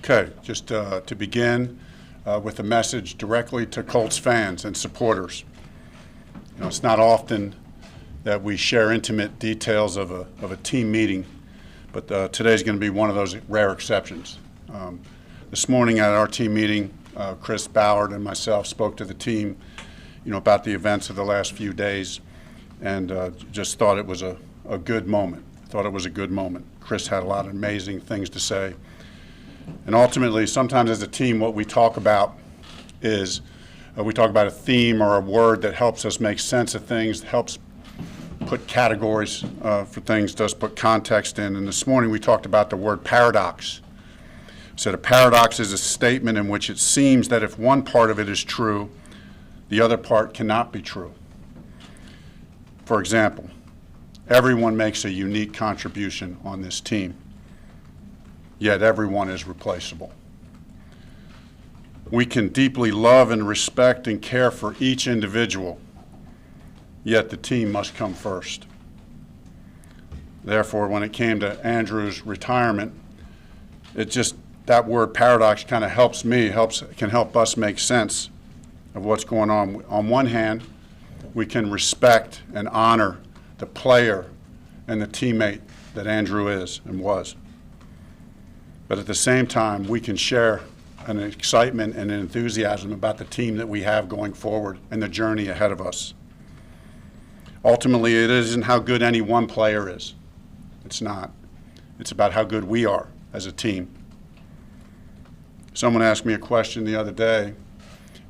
Okay, just to begin with a message directly to Colts fans and supporters. You know, it's not often that we share intimate details of a team meeting, but today's going to be one of those rare exceptions. This morning at our team meeting, Chris Ballard and myself spoke to the team, about the events of the last few days, and just thought it was a good moment. Thought it was a good moment. Chris had a lot of amazing things to say. And ultimately, sometimes as a team, what we talk about is we talk about a theme or a word that helps us make sense of things, helps put categories for things, does put context in. And this morning we talked about the word paradox. We said a paradox is a statement in which it seems that if one part of it is true, the other part cannot be true. For example, everyone makes a unique contribution on this team, yet everyone is replaceable. We can deeply love and respect and care for each individual, yet the team must come first. Therefore, when it came to Andrew's retirement, that word paradox kind of can help us make sense of what's going on. On one hand, we can respect and honor the player and the teammate that Andrew is and was. But at the same time, we can share an excitement and an enthusiasm about the team that we have going forward and the journey ahead of us. Ultimately, it isn't how good any one player is. It's not. It's about how good we are as a team. Someone asked me a question the other day.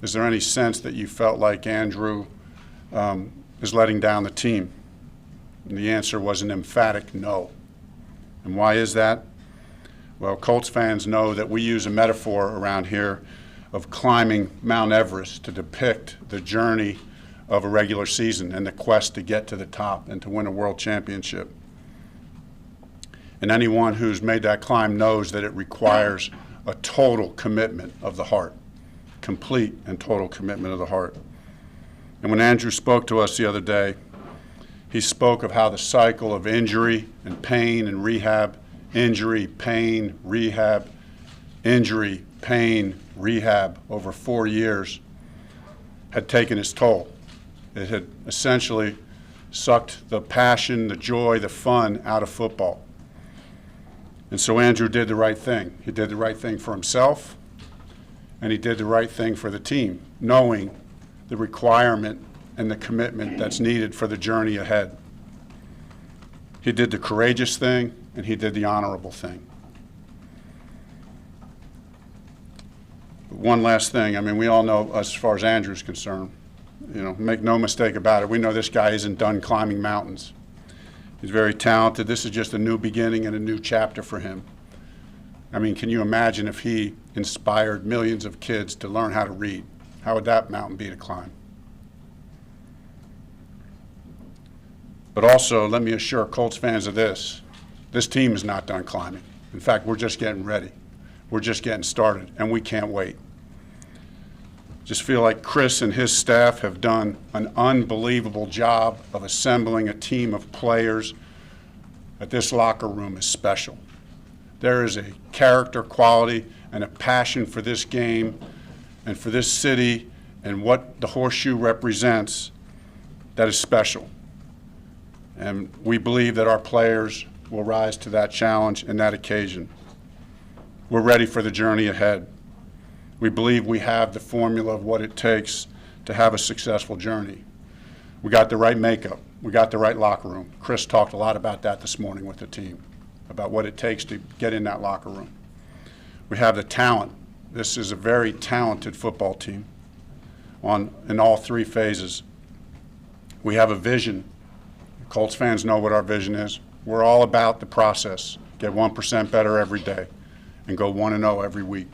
Is there any sense that you felt like Andrew is letting down the team? And the answer was an emphatic no. And why is that? Well, Colts fans know that we use a metaphor around here of climbing Mount Everest to depict the journey of a regular season and the quest to get to the top and to win a world championship. And anyone who's made that climb knows that it requires a total commitment of the heart, complete and total commitment of the heart. And when Andrew spoke to us the other day, he spoke of how the cycle of injury and pain and rehab, injury, pain, rehab, injury, pain, rehab over 4 years had taken its toll. It had essentially sucked the passion, the joy, the fun out of football. And so Andrew did the right thing. He did the right thing for himself, and he did the right thing for the team, knowing the requirement and the commitment that's needed for the journey ahead. He did the courageous thing, and he did the honorable thing. But one last thing, we all know, as far as Andrew's concerned, make no mistake about it, we know this guy isn't done climbing mountains. He's very talented. This is just a new beginning and a new chapter for him. Can you imagine if he inspired millions of kids to learn how to read? How would that mountain be to climb? But also, let me assure Colts fans of this team is not done climbing. In fact, we're just getting ready. We're just getting started, and we can't wait. Just feel like Chris and his staff have done an unbelievable job of assembling a team of players that this locker room is special. There is a character quality and a passion for this game and for this city and what the horseshoe represents that is special. And we believe that our players will rise to that challenge and that occasion. We're ready for the journey ahead. We believe we have the formula of what it takes to have a successful journey. We got the right makeup. We got the right locker room. Chris talked a lot about that this morning with the team, about what it takes to get in that locker room. We have the talent. This is a very talented football team in all three phases. We have a vision. Colts fans know what our vision is. We're all about the process. Get 1% better every day and go 1-0 every week.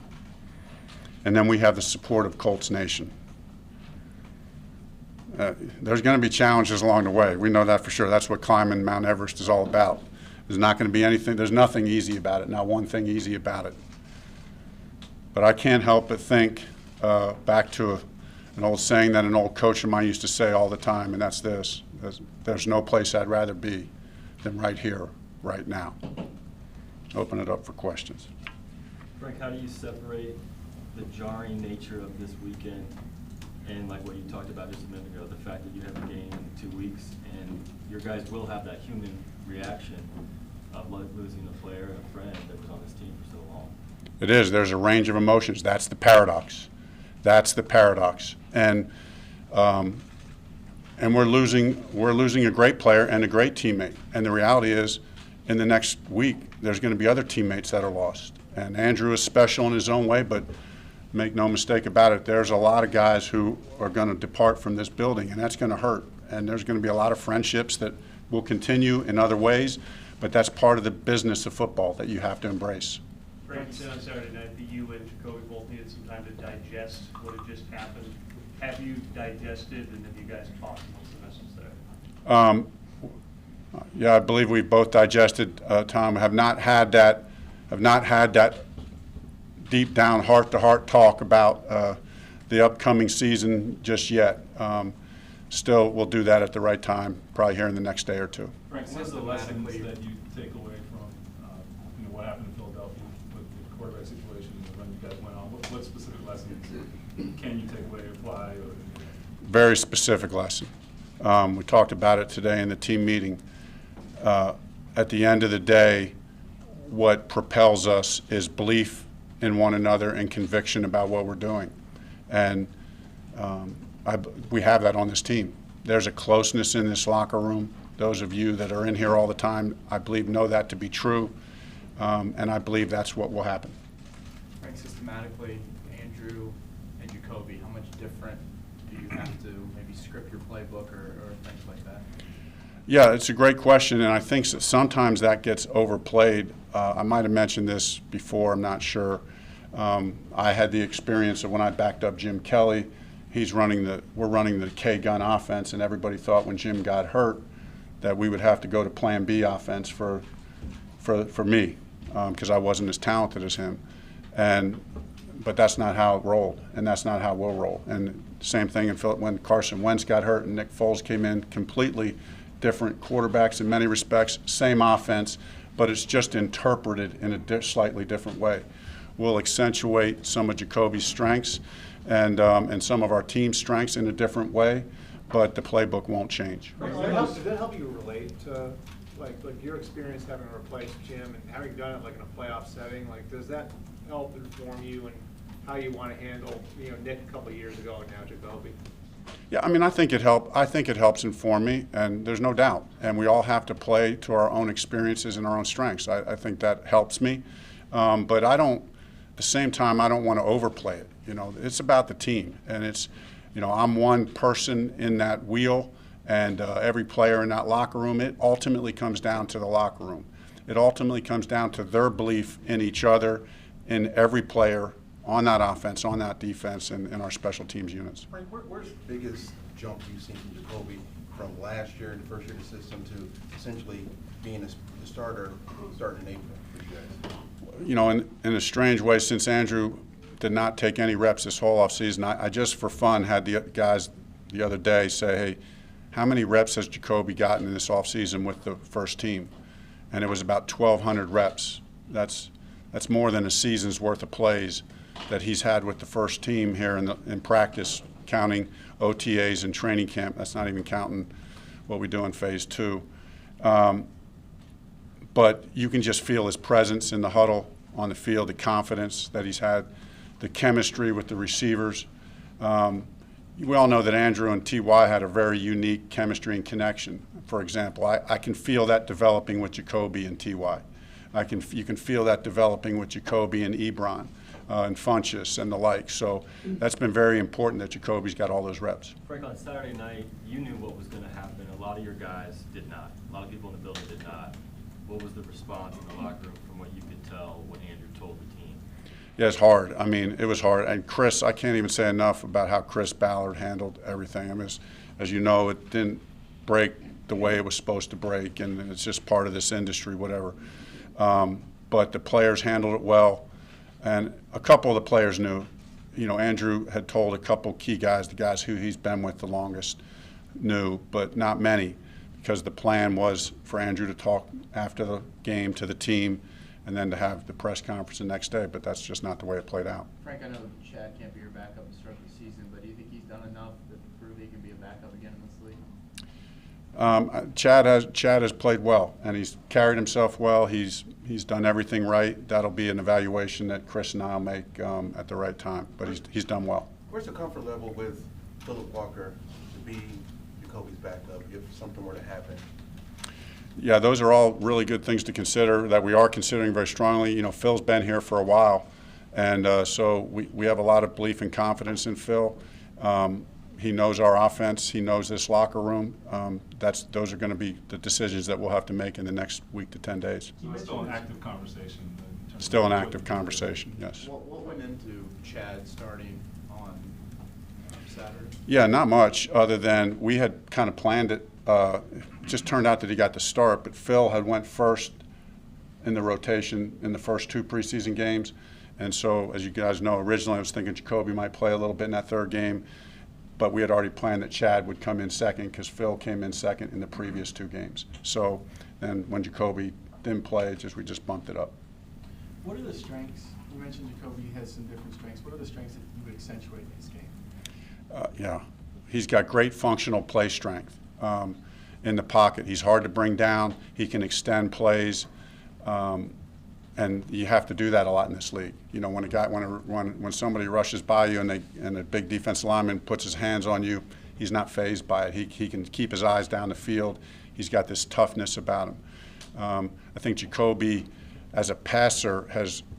And then we have the support of Colts Nation. There's going to be challenges along the way. We know that for sure. That's what climbing Mount Everest is all about. There's nothing easy about it, not one thing easy about it. But I can't help but think back to an old saying that an old coach of mine used to say all the time, and that's this: there's no place I'd rather be than right here, right now. Open it up for questions. Frank, how do you separate the jarring nature of this weekend and like what you talked about just a minute ago, the fact that you have a game in 2 weeks and your guys will have that human reaction of losing a player, a friend that was on this team for so long? It is. There's a range of emotions. That's the paradox. That's the paradox. And we're losing a great player and a great teammate. And the reality is, in the next week, there's going to be other teammates that are lost. And Andrew is special in his own way, but make no mistake about it, there's a lot of guys who are going to depart from this building, and that's going to hurt. And there's going to be a lot of friendships that will continue in other ways, but that's part of the business of football that you have to embrace. Frank, said on Saturday night that you and Jacoby both needed some time to digest what had just happened. Have you digested, and have you guys talked? What's the message there? Yeah, I believe we've both digested, Tom. Have not had that deep down heart-to-heart talk about the upcoming season just yet. Still, we'll do that at the right time, probably here in the next day or two. Frank, what's the lessons that you take away from what happened in Philadelphia with the quarterback situation and the run you guys went on? What specific lessons can you take away, apply? Very specific lesson. We talked about it today in the team meeting. At the end of the day, what propels us is belief in one another and conviction about what we're doing. And we have that on this team. There's a closeness in this locker room. Those of you that are in here all the time, I believe, know that to be true. And I believe that's what will happen. Frank, systematically, Andrew and Jacoby, how much different do you have to maybe script your playbook or things like that? Yeah, it's a great question, and I think sometimes that gets overplayed. I might have mentioned this before, I'm not sure. I had the experience of when I backed up Jim Kelly. We're running the K-gun offense, and everybody thought when Jim got hurt that we would have to go to Plan B offense for me, because I wasn't as talented as him. But that's not how it rolled, and that's not how we'll roll. And same thing when Carson Wentz got hurt and Nick Foles came in, completely different quarterbacks in many respects, same offense, but it's just interpreted in a slightly different way. We'll accentuate some of Jacoby's strengths and some of our team's strengths in a different way, but the playbook won't change. Does that help you relate to like your experience having replaced Jim and having done it like in a playoff setting? Like, does that help inform you and how you want to handle Nick a couple of years ago and now Jacoby? Yeah, I mean, I think it helps inform me, and there's no doubt. And we all have to play to our own experiences and our own strengths. I think that helps me, but at the same time, I don't want to overplay it. It's about the team, and I'm one person in that wheel, and every player in that locker room. It ultimately comes down to the locker room. It ultimately comes down to their belief in each other, in every player on that offense, on that defense, and in our special teams units. Frank, where's the biggest jump you've seen from Jacoby from last year in the first year of the system to essentially being the starter starting in April for you guys? In a strange way, since Andrew did not take any reps this whole offseason, I just for fun had the guys the other day say, hey, how many reps has Jacoby gotten in this offseason with the first team? And it was about 1,200 reps. That's more than a season's worth of plays that he's had with the first team here in practice, counting OTAs and training camp. That's not even counting what we do in phase 2. But you can just feel his presence in the huddle, on the field, the confidence that he's had, the chemistry with the receivers. We all know that Andrew and T.Y. had a very unique chemistry and connection. For example, I can feel that developing with Jacoby and T.Y. You can feel that developing with Jacoby and Ebron. And Funchess and the like. So that's been very important that Jacoby's got all those reps. Frank, on Saturday night, you knew what was going to happen. A lot of your guys did not. A lot of people in the building did not. What was the response in the locker room from what you could tell when Andrew told the team? Yeah, it's hard. I mean, it was hard. And Chris, I can't even say enough about how Chris Ballard handled everything. I mean, as you know, it didn't break the way it was supposed to break, and it's just part of this industry, whatever. But the players handled it well. And a couple of the players knew. Andrew had told a couple key guys, the guys who he's been with the longest, knew, but not many, because the plan was for Andrew to talk after the game to the team and then to have the press conference the next day, but that's just not the way it played out. Frank, I know Chad can't be your backup to start the season, but do you think he's done enough to prove he can be a backup again in this league? Chad has played well, and he's carried himself well. He's done everything right. That'll be an evaluation that Chris and I'll make at the right time, but he's done well. Where's the comfort level with Philip Walker to be Jacoby's backup if something were to happen? Yeah, those are all really good things to consider that we are considering very strongly. You know, Phil's been here for a while, and so we have a lot of belief and confidence in Phil. He knows our offense. He knows this locker room. Those are going to be the decisions that we'll have to make in the next week to 10 days. So it's still an active conversation? in terms Still of an active conversation, yes. What went into Chad starting on Saturday? Yeah, not much other than we had kind of planned it. It just turned out that he got the start, but Phil had went first in the rotation in the first 2 preseason games. And so, as you guys know, originally I was thinking Jacoby might play a little bit in that 3rd game, but we had already planned that Chad would come in second because Phil came in second in the previous 2 games. So then when Jacoby didn't play, we just bumped it up. What are the strengths? You mentioned Jacoby has some different strengths. What are the strengths that you would accentuate in his game? Yeah, he's got great functional play strength in the pocket. He's hard to bring down. He can extend plays, and you have to do that a lot in this league. You know, when somebody rushes by you and a big defensive lineman puts his hands on you, he's not fazed by it. He can keep his eyes down the field. He's got this toughness about him. I think Jacoby, as a passer,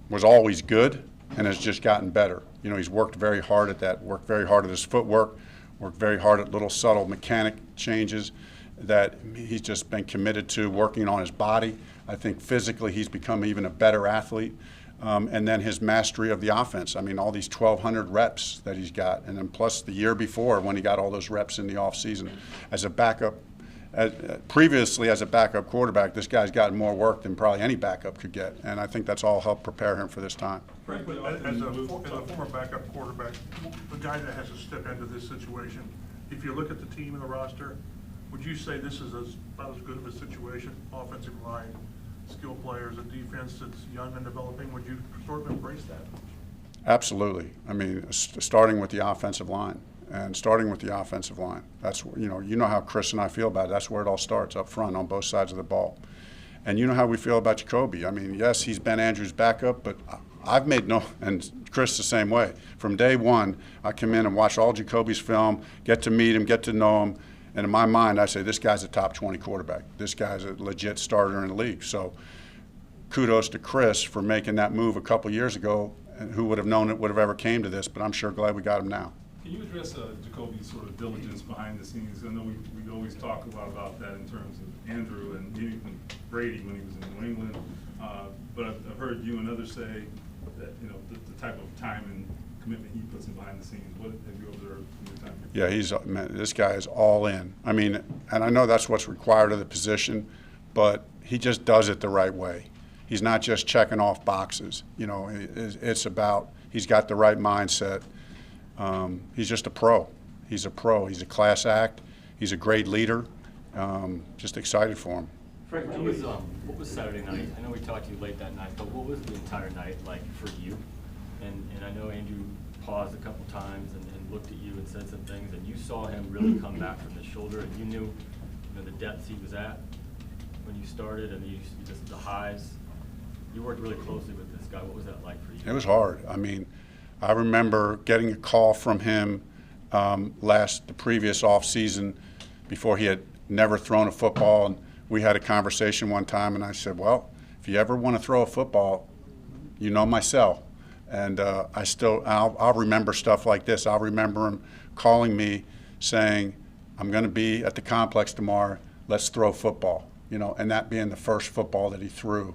was always good and has just gotten better. You know, he's worked very hard at that, worked very hard at his footwork, worked very hard at little subtle mechanic changes that he's just been committed to, working on his body. I think physically he's become even a better athlete. And then his mastery of the offense. I mean, all these 1,200 reps that he's got, and then plus the year before when he got all those reps in the offseason. As a backup, previously as a backup quarterback, this guy's gotten more work than probably any backup could get, and I think that's all helped prepare him for this time. Frank, As a former backup quarterback, the guy that has to step into this situation, if you look at the team and the roster, would you say this is about as good of a situation, offensive line, skill players, a defense that's young and developing? Would you sort of embrace that? Absolutely. I mean, starting with the offensive line. That's, you know how Chris and I feel about it. That's where it all starts, up front on both sides of the ball. And you know how we feel about Jacoby. I mean, yes, he's Ben Andrews' backup, but I've made and Chris the same way. From day one, I come in and watch all Jacoby's film, get to meet him, get to know him, and in my mind, I say, this guy's a top 20 quarterback. This guy's a legit starter in the league. So kudos to Chris for making that move a couple years ago, and who would have known it would have ever came to this, but I'm sure glad we got him now. Can you address Jacoby's sort of diligence behind the scenes? I know we always talk a lot about that in terms of Andrew and even Brady when he was in New England. But I've heard you and others say that, you know, the type of time and commitment he puts in behind the scenes. What have you observed in your time? Yeah, this guy is all in. I mean, and I know that's what's required of the position, but he just does it the right way. He's not just checking off boxes. You know, it's about, he's got the right mindset. He's just a pro. He's a pro. He's a class act. He's a great leader. Just excited for him. Frank, what was Saturday night? I know we talked to you late that night, but what was the entire night like for you? And I know Andrew paused a couple times and looked at you and said some things, and you saw him really come back from the shoulder, and you knew, the depths he was at when you started, and just the highs. You worked really closely with this guy. What was that like for you? It was hard. I mean, I remember getting a call from him the previous off season before he had never thrown a football, and we had a conversation one time, and I said, well, if you ever want to throw a football, you know my cell. And I'll remember stuff like this. I'll remember him calling me saying, I'm going to be at the complex tomorrow, let's throw football, and that being the first football that he threw,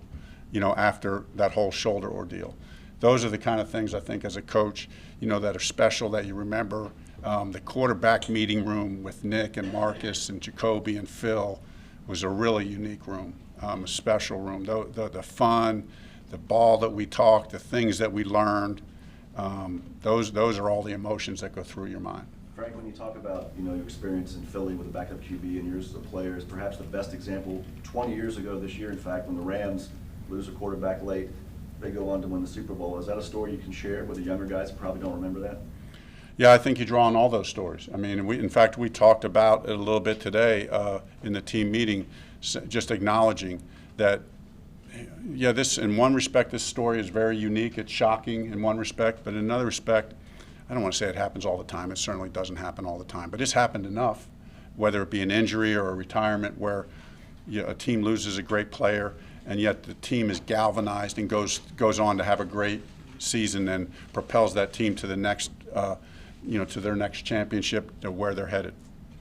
after that whole shoulder ordeal. Those are the kind of things I think as a coach, that are special that you remember. The quarterback meeting room with Nick and Marcus and Jacoby and Phil was a really unique room, a special room. The fun, the ball that we talked, the things that we learned, those are all the emotions that go through your mind. Frank, when you talk about your experience in Philly with a backup QB and yours as a player, is perhaps the best example 20 years ago this year, in fact, when the Rams lose a quarterback late, they go on to win the Super Bowl. Is that a story you can share with the younger guys who probably don't remember that? Yeah, I think you draw on all those stories. I mean, in fact, we talked about it a little bit today in the team meeting, just acknowledging that, yeah, this, in one respect, this story is very unique. It's shocking in one respect, but in another respect, I don't want to say it happens all the time. It certainly doesn't happen all the time, but it's happened enough, whether it be an injury or a retirement, where a team loses a great player, and yet the team is galvanized and goes on to have a great season and propels that team to the next, to their next championship, to where they're headed.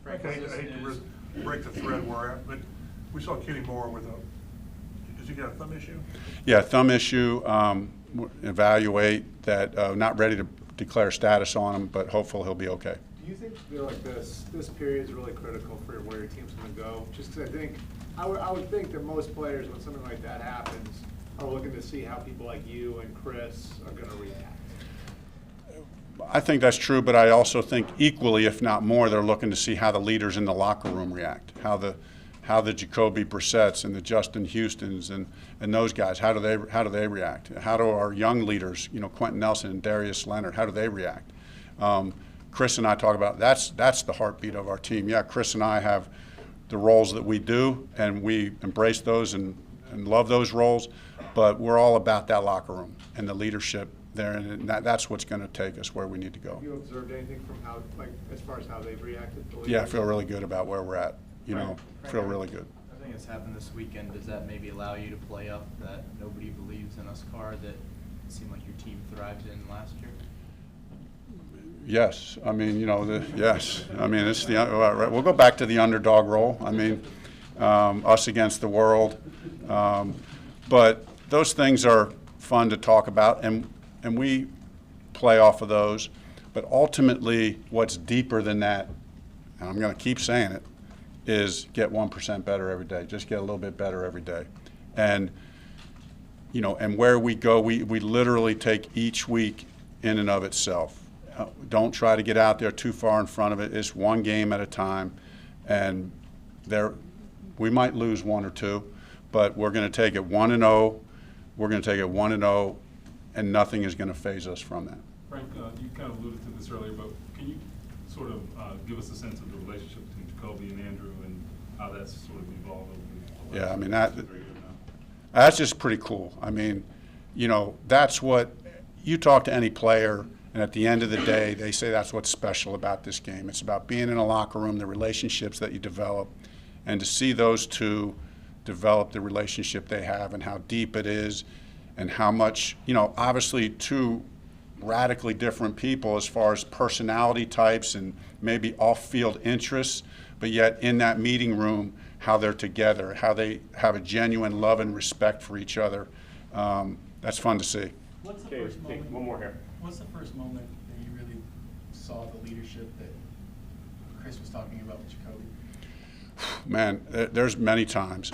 I hate to break the thread we're at, but we saw Kenny Moore with does he got a thumb issue? Yeah, thumb issue. Evaluate that. Not ready to declare status on him, but hopeful he'll be okay. Do you think like this period is really critical for where your team's going to go? Just 'cause I would think that most players, when something like that happens, are looking to see how people like you and Chris are going to react. I think that's true, but I also think equally, if not more, they're looking to see how the leaders in the locker room react, how the Jacoby Brissetts and the Justin Houstons and those guys, how do they react? How do our young leaders, Quentin Nelson and Darius Leonard, how do they react? Chris and I talk about that's the heartbeat of our team. Yeah, Chris and I have the roles that we do, and we embrace those and love those roles, but we're all about that locker room and the leadership there, and that's what's going to take us where we need to go. Have you observed anything from how, as far as how they've reacted to Yeah, I feel really good about where we're at. Frank, Feel really good. I think it's happened this weekend. Does that maybe allow you to play up that nobody believes in us card that it seemed like your team thrived in last year? Yes, I mean, yes. I mean, it's we'll go back to the underdog role. I mean, us against the world. But those things are fun to talk about, and we play off of those. But ultimately, what's deeper than that, and I'm going to keep saying it, is get 1% better every day. Just get a little bit better every day. And, and where we go, we literally take each week in and of itself. Don't try to get out there too far in front of it. It's one game at a time, and we might lose one or two, but we're going to take it 1-0. We're going to take it 1-0, and nothing is going to phase us from that. Frank, you kind of alluded to this earlier, but can you sort of give us a sense of the relationship between Jacoby and Andrew and how that's sort of evolved over the last Yeah, I mean, that's just pretty cool. I mean, that's what you talk to any player, and at the end of the day, they say that's what's special about this game. It's about being in a locker room, the relationships that you develop, and to see those two develop the relationship they have and how deep it is and how much, obviously two radically different people as far as personality types and maybe off-field interests, but yet in that meeting room, how they're together, how they have a genuine love and respect for each other. That's fun to see. What's the Okay, first moment? one more here. What's the first moment that you really saw the leadership that Chris was talking about with Jacoby? Man, there's many times.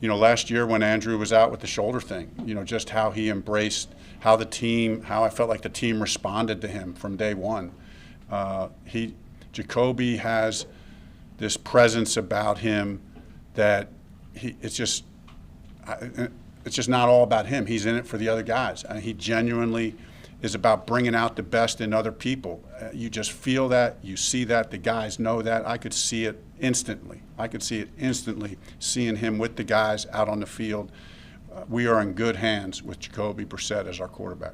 Last year when Andrew was out with the shoulder thing, just how he embraced, how I felt like the team responded to him from day one. Jacoby has this presence about him that it's just not all about him. He's in it for the other guys. And he genuinely is about bringing out the best in other people. You just feel that, you see that, the guys know that. I could see it instantly. Seeing him with the guys out on the field. We are in good hands with Jacoby Brissett as our quarterback.